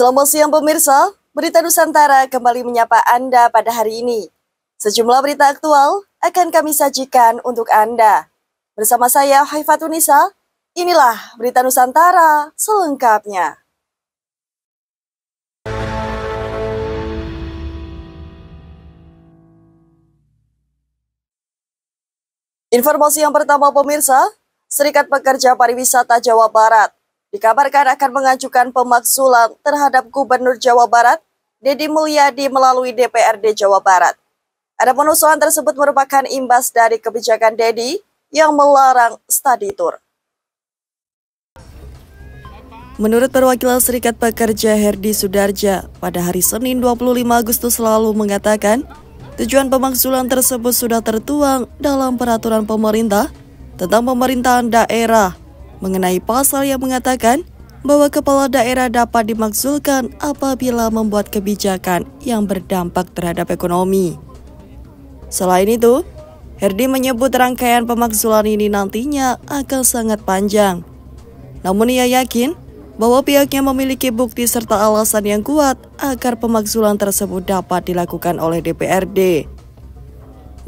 Selamat siang pemirsa, Berita Nusantara kembali menyapa Anda pada hari ini. Sejumlah berita aktual akan kami sajikan untuk Anda. Bersama saya Haifatunisa, inilah Berita Nusantara selengkapnya. Informasi yang pertama pemirsa, Serikat Pekerja Pariwisata Jawa Barat dikabarkan akan mengajukan pemakzulan terhadap Gubernur Jawa Barat, Deddy Mulyadi melalui DPRD Jawa Barat. Adapun usulan tersebut merupakan imbas dari kebijakan Deddy yang melarang study tour. Menurut perwakilan Serikat Pekerja Herdi Sudarja, pada hari Senin 25 Agustus lalu mengatakan, tujuan pemakzulan tersebut sudah tertuang dalam peraturan pemerintah tentang pemerintahan daerah mengenai pasal yang mengatakan bahwa kepala daerah dapat dimakzulkan apabila membuat kebijakan yang berdampak terhadap ekonomi. Selain itu, Herdi menyebut rangkaian pemakzulan ini nantinya akan sangat panjang. Namun ia yakin bahwa pihaknya memiliki bukti serta alasan yang kuat agar pemakzulan tersebut dapat dilakukan oleh DPRD.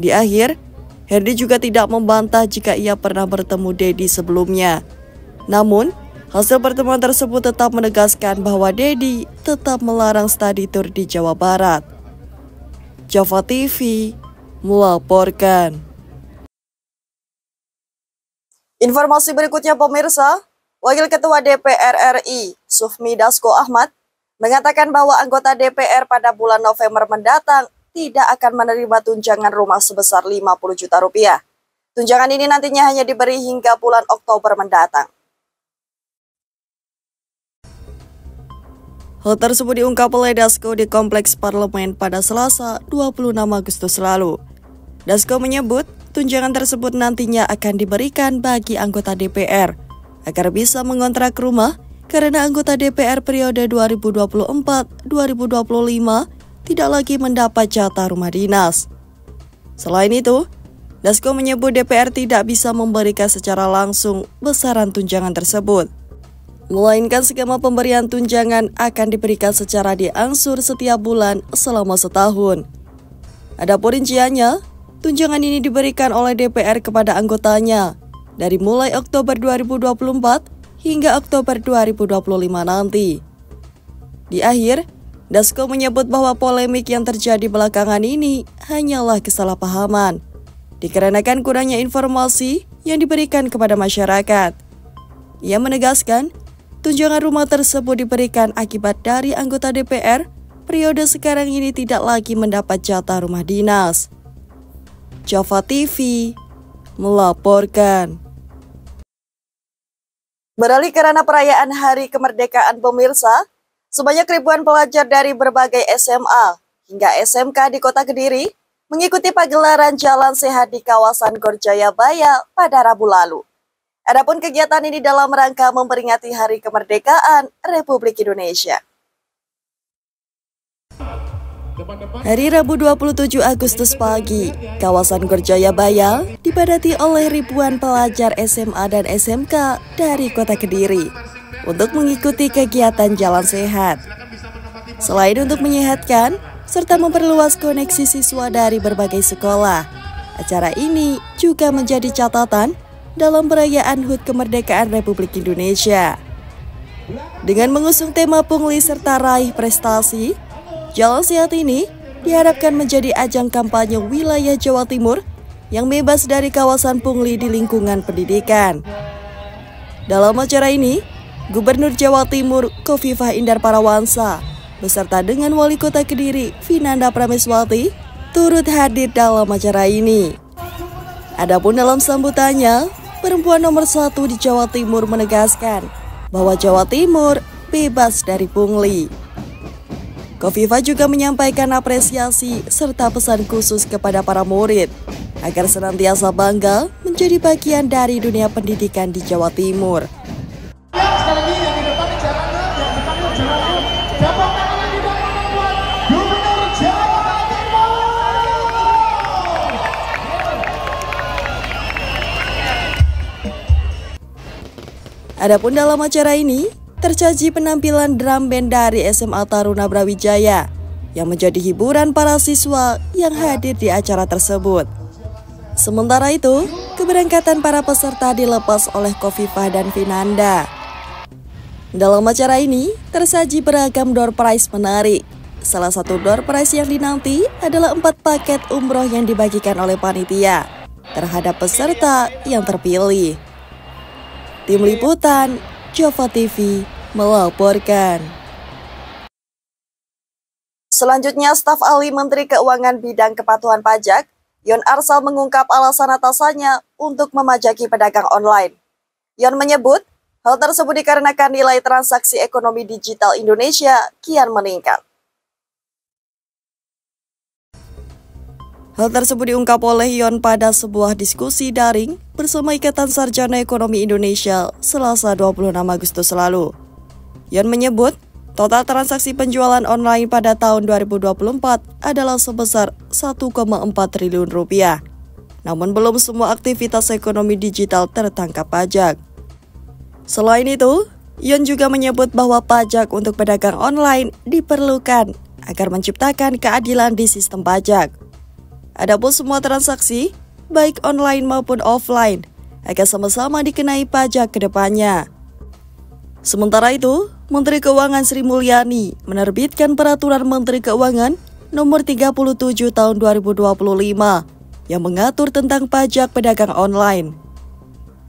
Di akhir, Herdi juga tidak membantah jika ia pernah bertemu Deddy sebelumnya. Namun, hasil pertemuan tersebut tetap menegaskan bahwa Deddy tetap melarang study tour di Jawa Barat. Java TV melaporkan. Informasi berikutnya pemirsa, Wakil Ketua DPR RI, Sufmi Dasko Ahmad, mengatakan bahwa anggota DPR pada bulan November mendatang tidak akan menerima tunjangan rumah sebesar 50 juta rupiah. Tunjangan ini nantinya hanya diberi hingga bulan Oktober mendatang. Hal tersebut diungkap oleh Dasko di Kompleks Parlemen pada Selasa 26 Agustus lalu. Dasko menyebut tunjangan tersebut nantinya akan diberikan bagi anggota DPR agar bisa mengontrak rumah karena anggota DPR periode 2024-2025 tidak lagi mendapat jatah rumah dinas. Selain itu, Dasko menyebut DPR tidak bisa memberikan secara langsung besaran tunjangan tersebut, melainkan skema pemberian tunjangan akan diberikan secara diangsur setiap bulan selama setahun. Adapun rinciannya, tunjangan ini diberikan oleh DPR kepada anggotanya dari mulai Oktober 2024 hingga Oktober 2025 nanti. Di akhir, Dasko menyebut bahwa polemik yang terjadi belakangan ini hanyalah kesalahpahaman, dikarenakan kurangnya informasi yang diberikan kepada masyarakat. Ia menegaskan, tunjangan rumah tersebut diberikan akibat dari anggota DPR periode sekarang ini tidak lagi mendapat jatah rumah dinas. Java TV melaporkan. Beralih ke ranah perayaan Hari Kemerdekaan pemirsa, sebanyak ribuan pelajar dari berbagai SMA hingga SMK di Kota Kediri mengikuti pagelaran Jalan Sehat di kawasan Gor Jayabaya pada Rabu lalu. Adapun kegiatan ini dalam rangka memperingati Hari Kemerdekaan Republik Indonesia. Hari Rabu 27 Agustus pagi, kawasan Gor Jayabaya dipadati oleh ribuan pelajar SMA dan SMK dari Kota Kediri untuk mengikuti kegiatan Jalan Sehat. Selain untuk menyehatkan serta memperluas koneksi siswa dari berbagai sekolah, acara ini juga menjadi catatan dalam perayaan HUT Kemerdekaan Republik Indonesia. Dengan mengusung tema pungli serta raih prestasi, Jalan Sehat ini diharapkan menjadi ajang kampanye wilayah Jawa Timur yang bebas dari kawasan pungli di lingkungan pendidikan. Dalam acara ini, Gubernur Jawa Timur Khofifah Indar Parawansa beserta dengan Wali Kota Kediri Vinanda Prameswati turut hadir dalam acara ini. Adapun dalam sambutannya, perempuan nomor 1 di Jawa Timur menegaskan bahwa Jawa Timur bebas dari pungli. Khofifah juga menyampaikan apresiasi serta pesan khusus kepada para murid agar senantiasa bangga menjadi bagian dari dunia pendidikan di Jawa Timur. Adapun dalam acara ini, tersaji penampilan drum band dari SMA Taruna Brawijaya yang menjadi hiburan para siswa yang hadir di acara tersebut. Sementara itu, keberangkatan para peserta dilepas oleh Khofifah dan Vinanda. Dalam acara ini, tersaji beragam door prize menarik. Salah satu door prize yang dinanti adalah 4 paket umroh yang dibagikan oleh panitia terhadap peserta yang terpilih. Tim Liputan, Jova TV melaporkan. Selanjutnya, staf ahli Menteri Keuangan bidang kepatuhan pajak, Yon Arsal mengungkap alasan atasannya untuk memajaki pedagang online. Yon menyebut, hal tersebut dikarenakan nilai transaksi ekonomi digital Indonesia kian meningkat. Hal tersebut diungkap oleh Yon pada sebuah diskusi daring bersama Ikatan Sarjana Ekonomi Indonesia Selasa 26 Agustus lalu. Yon menyebut, total transaksi penjualan online pada tahun 2024 adalah sebesar 1,4 triliun rupiah. Namun belum semua aktivitas ekonomi digital tertangkap pajak. Selain itu, Yon juga menyebut bahwa pajak untuk pedagang online diperlukan agar menciptakan keadilan di sistem pajak. Adapun semua transaksi, baik online maupun offline, akan sama-sama dikenai pajak ke depannya. Sementara itu, Menteri Keuangan Sri Mulyani menerbitkan Peraturan Menteri Keuangan Nomor 37 Tahun 2025 yang mengatur tentang pajak pedagang online.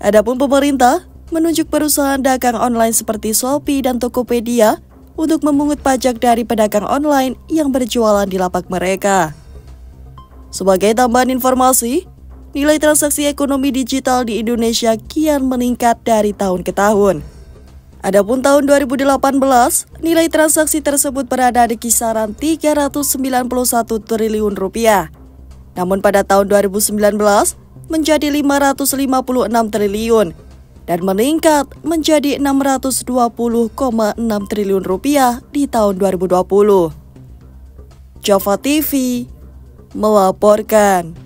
Adapun pemerintah menunjuk perusahaan dagang online seperti Shopee dan Tokopedia untuk memungut pajak dari pedagang online yang berjualan di lapak mereka. Sebagai tambahan informasi, nilai transaksi ekonomi digital di Indonesia kian meningkat dari tahun ke tahun. Adapun tahun 2018, nilai transaksi tersebut berada di kisaran 391 triliun rupiah. Namun pada tahun 2019 menjadi 556 triliun dan meningkat menjadi 620,6 triliun rupiah di tahun 2020. Jova TV melaporkan.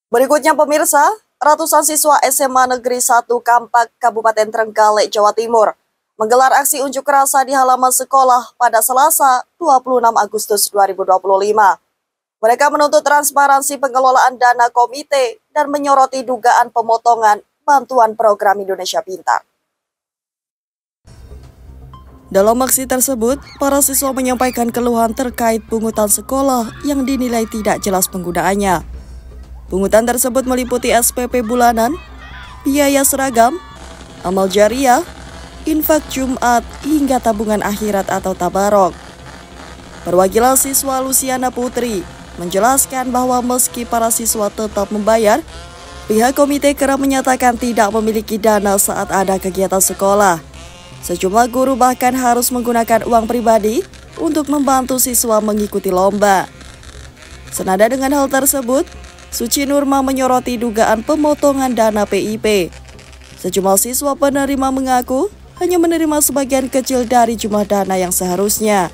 Berikutnya pemirsa, ratusan siswa SMA Negeri 1 Kampak, Kabupaten Trenggalek, Jawa Timur menggelar aksi unjuk rasa di halaman sekolah pada Selasa 26 Agustus 2025. Mereka menuntut transparansi pengelolaan dana komite dan menyoroti dugaan pemotongan bantuan program Indonesia Pintar. Dalam aksi tersebut, para siswa menyampaikan keluhan terkait pungutan sekolah yang dinilai tidak jelas penggunaannya. Pungutan tersebut meliputi SPP bulanan, biaya seragam, amal jariah, infak Jumat, hingga tabungan akhirat atau tabarok. Perwakilan siswa Luciana Putri menjelaskan bahwa meski para siswa tetap membayar, pihak komite kerap menyatakan tidak memiliki dana saat ada kegiatan sekolah. Sejumlah guru bahkan harus menggunakan uang pribadi untuk membantu siswa mengikuti lomba. Senada dengan hal tersebut, Suci Nurma menyoroti dugaan pemotongan dana PIP. Sejumlah siswa penerima mengaku hanya menerima sebagian kecil dari jumlah dana yang seharusnya.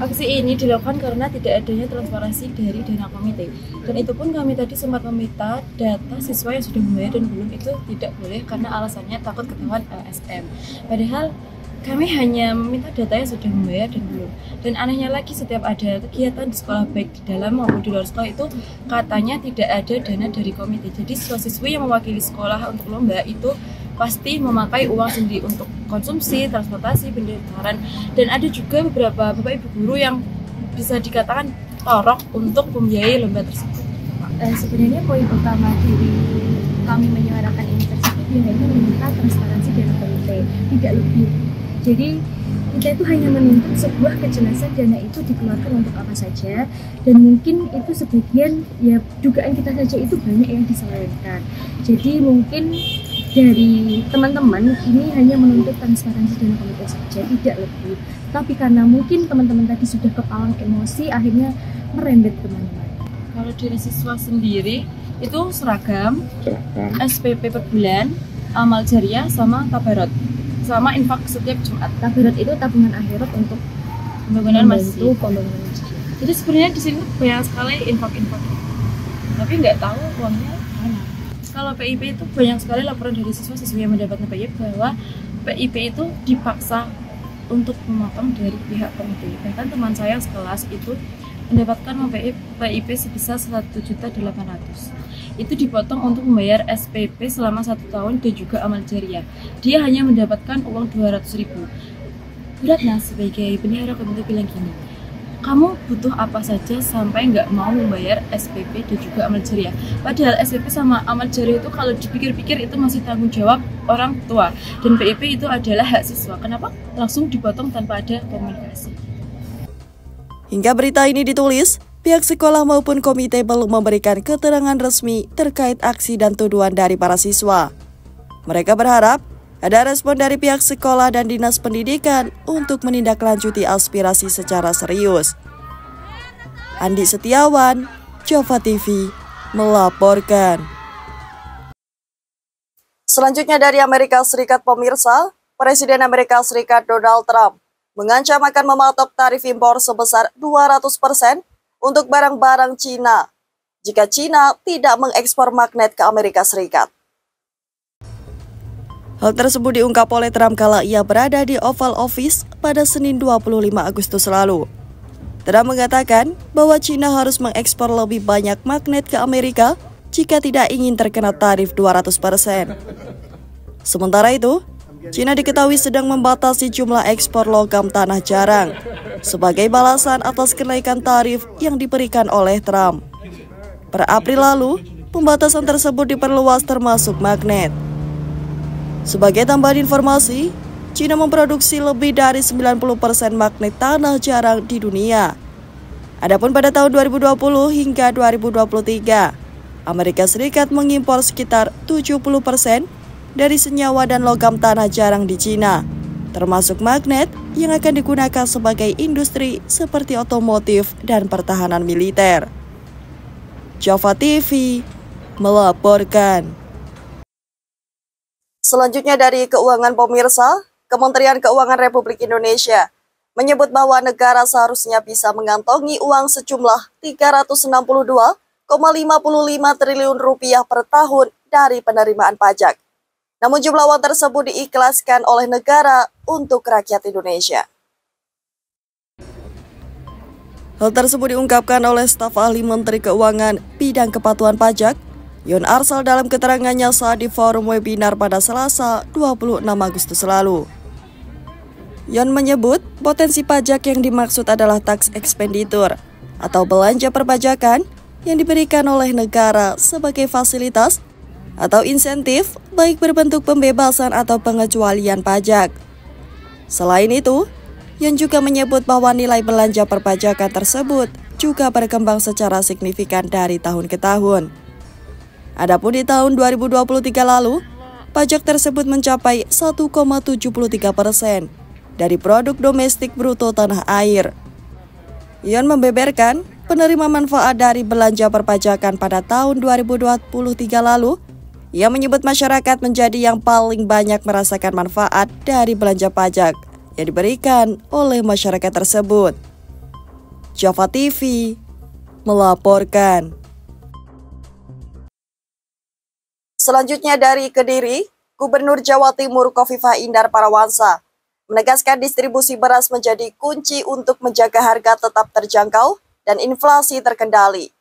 Aksi ini dilakukan karena tidak adanya transparansi dari dana komite. Dan itu pun kami tadi sempat meminta data siswa yang sudah membayar dan belum, itu tidak boleh karena alasannya takut ketahuan LSM. Padahal kami hanya meminta data yang sudah membayar dan belum. Dan anehnya lagi, setiap ada kegiatan di sekolah baik di dalam maupun di luar sekolah itu katanya tidak ada dana dari komite. Jadi siswa-siswi yang mewakili sekolah untuk lomba itu pasti memakai uang sendiri untuk konsumsi, transportasi, pendaftaran, dan ada juga beberapa bapak ibu guru yang bisa dikatakan torok untuk membiayai lomba tersebut. Sebenarnya poin utama dari kami menyuarakan ini tersebut hanya meminta transparansi dana komite, tidak lebih. Jadi kita itu hanya menuntut sebuah kejelasan dana itu dikeluarkan untuk apa saja, dan mungkin itu sebagian ya dugaan kita saja itu banyak yang diselewengkan. Jadi mungkin dari teman-teman ini hanya menuntut transparansi dana komite saja, tidak lebih. Tapi karena mungkin teman-teman tadi sudah kepalang emosi, akhirnya merembet kemana-mana. Kalau dari siswa sendiri itu seragam, SPP per bulan, amal jariah, sama tabarot, sama infak setiap Jumat. Tabarot itu tabungan akhirat untuk pembangunan masjid. Pembangunan masjid. Jadi sebenarnya di sini banyak sekali infak-infak, tapi nggak tahu uangnya mana. Kalau PIP itu banyak sekali laporan dari siswa-siswi yang mendapatkan PIP bahwa PIP itu dipaksa untuk memotong dari pihak komite. Bahkan teman saya sekelas itu mendapatkan PIP sebesar 1.800.000. Itu dipotong untuk membayar SPP selama 1 tahun dan juga amal jariah. Dia hanya mendapatkan uang 200.000. Beratnya sebagai bendahara komite bilang gini, kamu butuh apa saja sampai nggak mau membayar SPP dan juga amal jariah. Padahal SPP sama amal jariah itu kalau dipikir-pikir itu masih tanggung jawab orang tua. Dan PIP itu adalah hak siswa. Kenapa langsung dipotong tanpa ada komunikasi? Hingga berita ini ditulis, pihak sekolah maupun komite belum memberikan keterangan resmi terkait aksi dan tuduhan dari para siswa. Mereka berharap ada respon dari pihak sekolah dan dinas pendidikan untuk menindaklanjuti aspirasi secara serius. Andi Setiawan, Jova TV, melaporkan. Selanjutnya dari Amerika Serikat, pemirsa, Presiden Amerika Serikat Donald Trump mengancam akan mematok tarif impor sebesar 200% untuk barang-barang Cina jika Cina tidak mengekspor magnet ke Amerika Serikat. Hal tersebut diungkap oleh Trump kala ia berada di Oval Office pada Senin 25 Agustus lalu. Trump mengatakan bahwa Cina harus mengekspor lebih banyak magnet ke Amerika jika tidak ingin terkena tarif 200%. Sementara itu, Cina diketahui sedang membatasi jumlah ekspor logam tanah jarang sebagai balasan atas kenaikan tarif yang diberikan oleh Trump. Per April lalu, pembatasan tersebut diperluas termasuk magnet. Sebagai tambahan informasi, Cina memproduksi lebih dari 90% magnet tanah jarang di dunia. Adapun pada tahun 2020 hingga 2023, Amerika Serikat mengimpor sekitar 70% dari senyawa dan logam tanah jarang di Cina, termasuk magnet yang akan digunakan sebagai industri seperti otomotif dan pertahanan militer. Jova TV melaporkan. Selanjutnya dari Keuangan, pemirsa, Kementerian Keuangan Republik Indonesia menyebut bahwa negara seharusnya bisa mengantongi uang sejumlah 362,55 triliun rupiah per tahun dari penerimaan pajak. Namun jumlah uang tersebut diikhlaskan oleh negara untuk rakyat Indonesia. Hal tersebut diungkapkan oleh staf ahli Menteri Keuangan bidang kepatuhan pajak, Yon Arsal, dalam keterangannya saat di forum webinar pada Selasa 26 Agustus lalu. Yon menyebut potensi pajak yang dimaksud adalah tax expenditure atau belanja perpajakan yang diberikan oleh negara sebagai fasilitas atau insentif baik berbentuk pembebasan atau pengecualian pajak. Selain itu, Yon juga menyebut bahwa nilai belanja perpajakan tersebut juga berkembang secara signifikan dari tahun ke tahun. Adapun di tahun 2023 lalu, pajak tersebut mencapai 1,73% dari produk domestik bruto tanah air. Yon membeberkan penerima manfaat dari belanja perpajakan pada tahun 2023 lalu. Ia menyebut masyarakat menjadi yang paling banyak merasakan manfaat dari belanja pajak yang diberikan oleh masyarakat tersebut. Jova TV melaporkan. Selanjutnya dari Kediri, Gubernur Jawa Timur Khofifah Indar Parawansa menegaskan distribusi beras menjadi kunci untuk menjaga harga tetap terjangkau dan inflasi terkendali.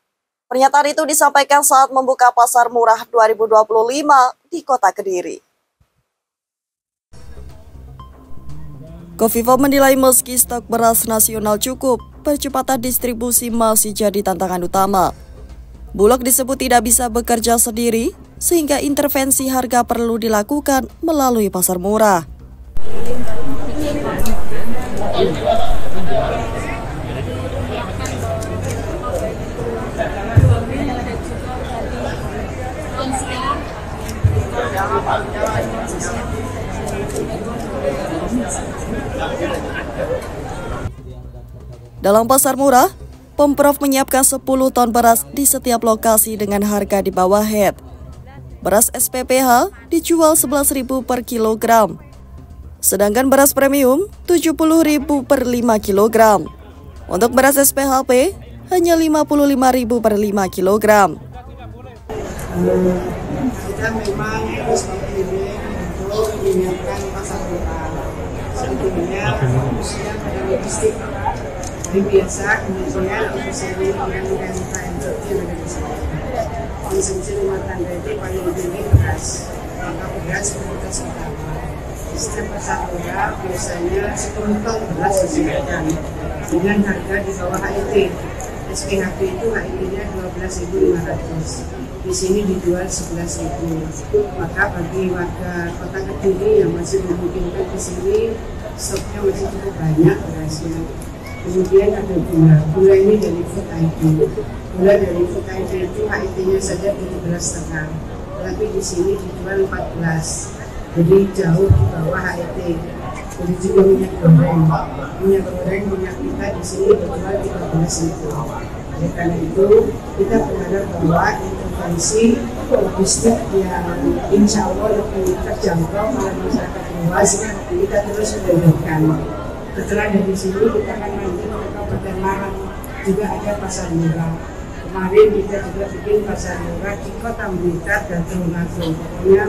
Pernyataan itu disampaikan saat membuka Pasar Murah 2025 di Kota Kediri. Khofifah menilai meski stok beras nasional cukup, percepatan distribusi masih jadi tantangan utama. Bulog disebut tidak bisa bekerja sendiri, sehingga intervensi harga perlu dilakukan melalui pasar murah. Dalam pasar murah, Pemprov menyiapkan 10 ton beras di setiap lokasi dengan harga di bawah head. Beras SPPH dijual 11.000 per kilogram, sedangkan beras premium 70.000 per 5 kilogram. Untuk beras SPHP hanya 55.000 per 5 kilogram. Kita memang terus berpikir untuk menyiapkan pasar murah. Sebetulnya fokusnya pada logistik. Jadi biasa kemudian untuk sering dengan UKM kecil yang ada di sini. Konsumsi rumah tangga itu paling tinggi beras. Maka beras prioritas utama. Sistem pasar murah biasanya 10 ton beras disediakan dengan harga di bawah HIT. SPHB itu HIT-nya 12.500. Di sini dijual 11.000. Maka bagi warga Kota Kediri yang masih memungkinkan di sini, stoknya masih cukup banyak berasnya. Kemudian ada gula. Gula ini dari Food ID. Gula dari Food ID itu HIT-nya saja 17,5. Tapi di sini dijual 14. Jadi jauh di bawah HIT. Jadi juga minyak goreng. Minyak kita di sini dijual 13.000. Oleh karena itu, kita berharap bahwa intervensi logistik yang insya Allah lebih terjangkau oleh masyarakat luas, kita terus mendorongkan. Setelah dari sini, kita akan lanjut ke Kabupaten Malang, juga ada pasar murah. Kemarin kita juga bikin pasar murah di Kota Blitar dan Tulungagung. Pokoknya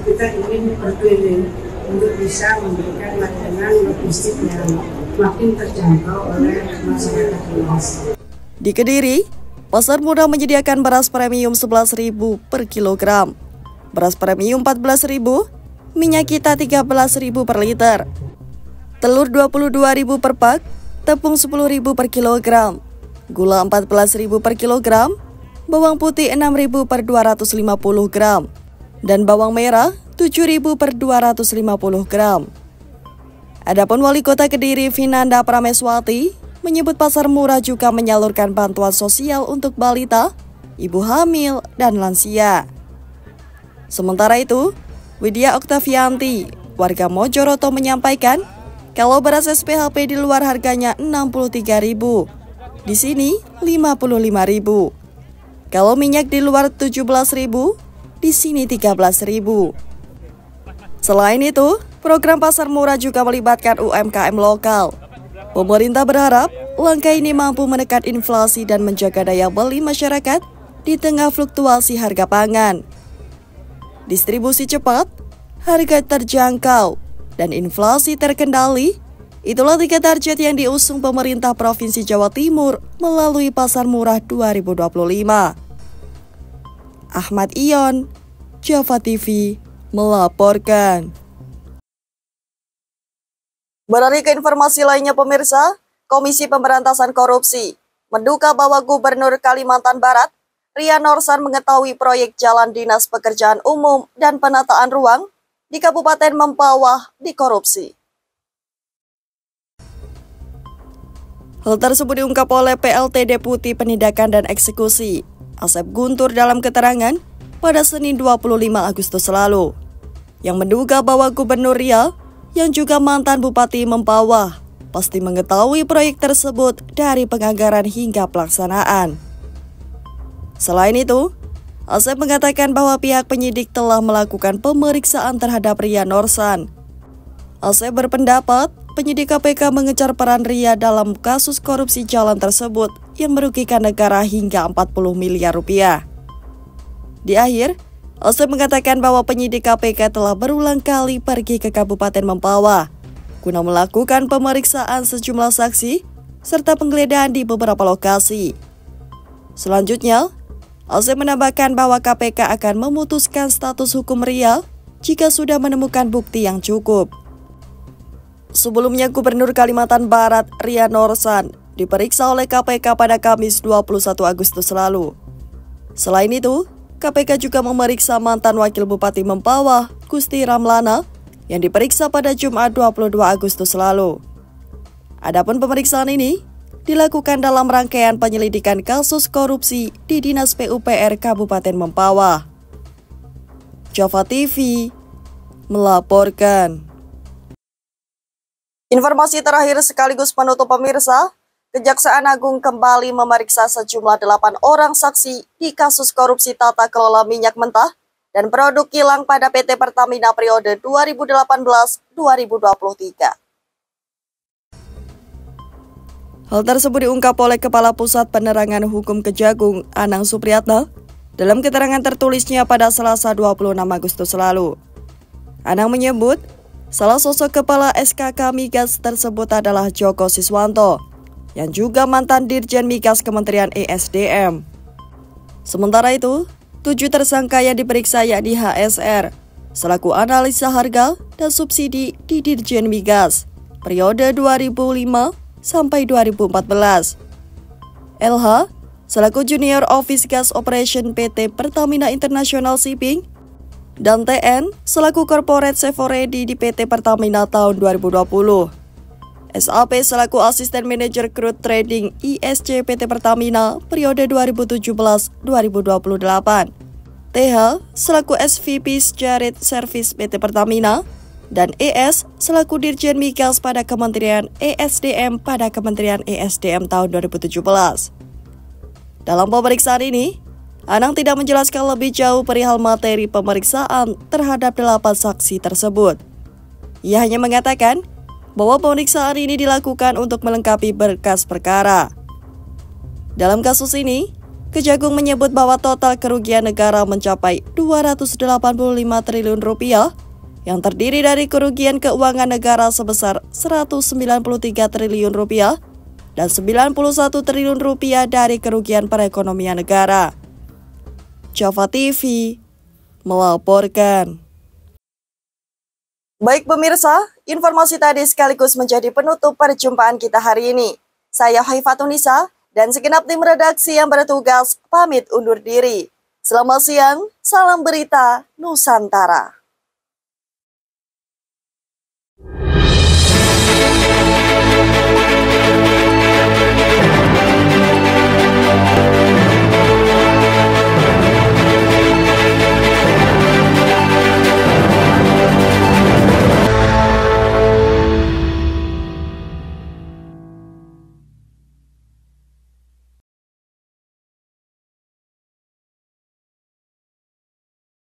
kita ingin berkeliling untuk bisa memberikan layanan logistik yang makin terjangkau oleh masyarakat luas. Di Kediri, pasar murah menyediakan beras premium 11.000 per kilogram, beras premium 14.000, minyak kita 13.000 per liter, telur 22.000 per pak, tepung 10.000 per kilogram, gula 14.000 per kilogram, bawang putih 6.000 per 250 gram, dan bawang merah 7.000 per 250 gram. Adapun Wali Kota Kediri Vinanda Prameswati menyebut pasar murah juga menyalurkan bantuan sosial untuk balita, ibu hamil, dan lansia. Sementara itu, Widya Oktavianti, warga Mojoroto menyampaikan, kalau beras SPHP di luar harganya 63.000, di sini 55.000. Kalau minyak di luar 17.000, di sini 13.000. Selain itu, program pasar murah juga melibatkan UMKM lokal. Pemerintah berharap langkah ini mampu menekan inflasi dan menjaga daya beli masyarakat di tengah fluktuasi harga pangan. Distribusi cepat, harga terjangkau, dan inflasi terkendali, itulah 3 target yang diusung pemerintah Provinsi Jawa Timur melalui Pasar Murah 2025. Ahmad Ion, Java TV, melaporkan. Beralih ke informasi lainnya pemirsa, Komisi Pemberantasan Korupsi menduga bahwa Gubernur Kalimantan Barat, Ria Norsan mengetahui proyek Jalan Dinas Pekerjaan Umum dan Penataan Ruang di Kabupaten Mempawah dikorupsi. Hal tersebut diungkap oleh PLT Deputi Penindakan dan Eksekusi, Asep Guntur dalam keterangan pada Senin 25 Agustus lalu, yang menduga bahwa Gubernur Ria yang juga mantan Bupati Mempawah pasti mengetahui proyek tersebut dari penganggaran hingga pelaksanaan. Selain itu, Asep mengatakan bahwa pihak penyidik telah melakukan pemeriksaan terhadap Ria Norsan. Asep berpendapat penyidik KPK mengejar peran Ria dalam kasus korupsi jalan tersebut yang merugikan negara hingga 40 miliar rupiah. Di akhir, Asep mengatakan bahwa penyidik KPK telah berulang kali pergi ke Kabupaten Mempawah guna melakukan pemeriksaan sejumlah saksi serta penggeledahan di beberapa lokasi. Selanjutnya, Asep menambahkan bahwa KPK akan memutuskan status hukum Ria jika sudah menemukan bukti yang cukup. Sebelumnya, Gubernur Kalimantan Barat Ria Norsan diperiksa oleh KPK pada Kamis 21 Agustus lalu. Selain itu, KPK juga memeriksa mantan Wakil Bupati Mempawah, Gusti Ramlana, yang diperiksa pada Jumat 22 Agustus lalu. Adapun pemeriksaan ini dilakukan dalam rangkaian penyelidikan kasus korupsi di Dinas PUPR Kabupaten Mempawah. Java TV melaporkan. Informasi terakhir sekaligus penutup pemirsa, Kejaksaan Agung kembali memeriksa sejumlah 8 orang saksi di kasus korupsi tata kelola minyak mentah dan produk kilang pada PT Pertamina periode 2018-2023. Hal tersebut diungkap oleh Kepala Pusat Penerangan Hukum Kejagung, Anang Supriyatna, dalam keterangan tertulisnya pada Selasa 26 Agustus lalu. Anang menyebut, salah sosok kepala SKK Migas tersebut adalah Joko Siswanto, yang juga mantan Dirjen Migas Kementerian ESDM. Sementara itu, 7 tersangka yang diperiksa yakni HSR, selaku analisa harga dan subsidi di Dirjen Migas, periode 2005 sampai 2014. LH, selaku Junior Office Gas Operation PT Pertamina International Shipping, dan TN, selaku Corporate Sevoredi di PT Pertamina tahun 2020. SAP selaku Asisten Manajer Crude Trading ISC PT Pertamina periode 2017-2028. TH selaku SVP Shared Service PT Pertamina dan ES selaku Dirjen Migas pada Kementerian ESDM pada Kementerian ESDM tahun 2017. Dalam pemeriksaan ini, Anang tidak menjelaskan lebih jauh perihal materi pemeriksaan terhadap 8 saksi tersebut. Ia hanya mengatakan bahwa pemeriksaan ini dilakukan untuk melengkapi berkas perkara. Dalam kasus ini, Kejagung menyebut bahwa total kerugian negara mencapai 285 triliun rupiah, yang terdiri dari kerugian keuangan negara sebesar 193 triliun rupiah dan 91 triliun rupiah dari kerugian perekonomian negara. Java TV melaporkan. Baik pemirsa, informasi tadi sekaligus menjadi penutup perjumpaan kita hari ini. Saya Haifatunisa dan segenap tim redaksi yang bertugas pamit undur diri. Selamat siang, salam berita Nusantara.